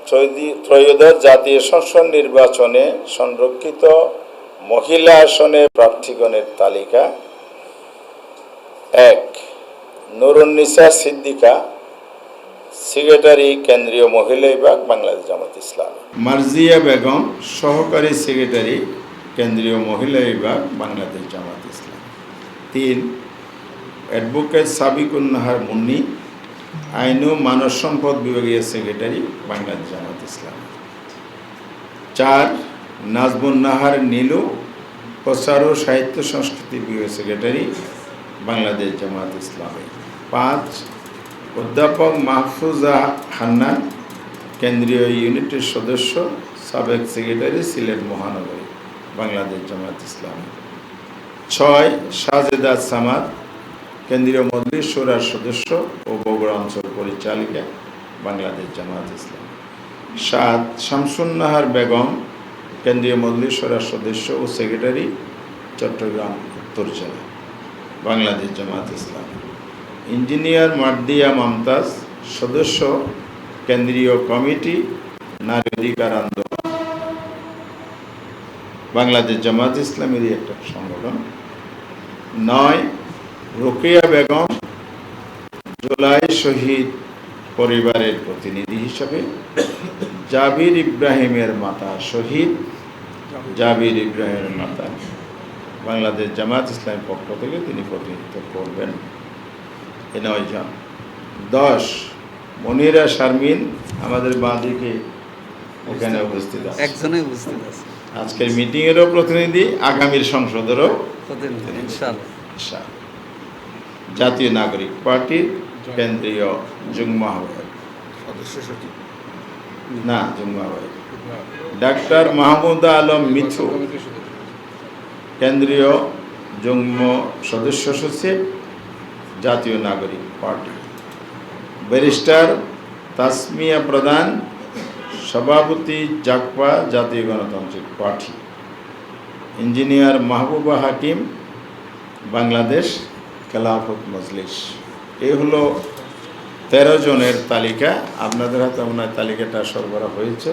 ত্রয়োদশ জাতীয় সংসদ নির্বাচনে সংরক্ষিত মহিলা আসনে প্রার্থীগণের তালিকা: ১. নুরুন্নিসা সিদ্দিকা, সেক্রেটারি, কেন্দ্রীয় মহিলা বিভাগ, বাংলাদেশ জামাত ইসলামী। মার্জিয়া বেগম, সহকারী সেক্রেটারি, কেন্দ্রীয় মহিলা বিভাগ, বাংলাদেশ জামাত ইসলামী। ৩. অ্যাডভোকেট সাবিকুন নাহার মুন্নি, আইন ও মানব সম্পদ বিভাগীয় সেক্রেটারি, বাংলাদেশ জামাত ইসলামী। ৪. নাজমুন নাহার নীলু, প্রচার ও সাহিত্য সংস্কৃতি বিভাগীয় সেক্রেটারি, বাংলাদেশ জামাত ইসলামী। ৫. অধ্যাপক মাহফুজা হান্নান, কেন্দ্রীয় ইউনিটের সদস্য, সাবেক সেক্রেটারি, সিলেট মহানগরী, বাংলাদেশ জামাত ইসলামী। ৬. সাজেদা সামাদ, কেন্দ্রীয় মজলিস শুরার সদস্য ও বগুড়া অঞ্চল পরিচালিকা, বাংলাদেশ জামাত ইসলামী। ৭. শামসুন নাহার বেগম, কেন্দ্রীয় মজলিস শুরার সদস্য ও সেক্রেটারি, চট্টগ্রাম উত্তর জেলা, বাংলাদেশ জামাত ইসলামী। ইঞ্জিনিয়ার মার্দিয়া মমতাজ, সদস্য, কেন্দ্রীয় কমিটি, নারী অধিকার আন্দোলন, বাংলাদেশ জামাত ইসলামেরই একটা সংগঠন। ৯. রোকেয়া বেগম, জুলাই শহীদ পরিবারের প্রতিনিধি হিসাবে, জাবির ইব্রাহিমের মাতা, শহীদ জাবির ইব্রাহিমের মাতা, বাংলাদেশ জামাত ইসলামের পক্ষ থেকে তিনি প্রতিনিধিত্ব করবেন। এ ৯ জন। ১০. মনিরা শারমিন, আমাদের বাঁদিকে এখানে উপস্থিত আছে, একজনই উপস্থিত আছে, আজকের মিটিংয়েরও প্রতিনিধি, আগামীর সংসদেরও প্রতিনিধি ইনশাআল্লাহ। জাতীয় নাগরিক পার্টির কেন্দ্রীয় যুগ্ম আহ্বায়ক, যুগ্ম আহ্বায়ক ডাক্তার মাহমুদা আলম মিথু, কেন্দ্রীয় যুগ্ম সদস্য সচিব, জাতীয় নাগরিক পার্টি। ব্যারিস্টার তাসমিয়া প্রধান, সভাপতি, জাকপা, জাতীয় গণতান্ত্রিক পার্টি। ইঞ্জিনিয়ার মাহবুবা হাকিম, বাংলাদেশ খেলাফত মজলিস। এই হলো 13 জনের তালিকা। আপনাদের হাতে মনে হয় তালিকাটা সরবরাহ হয়েছে।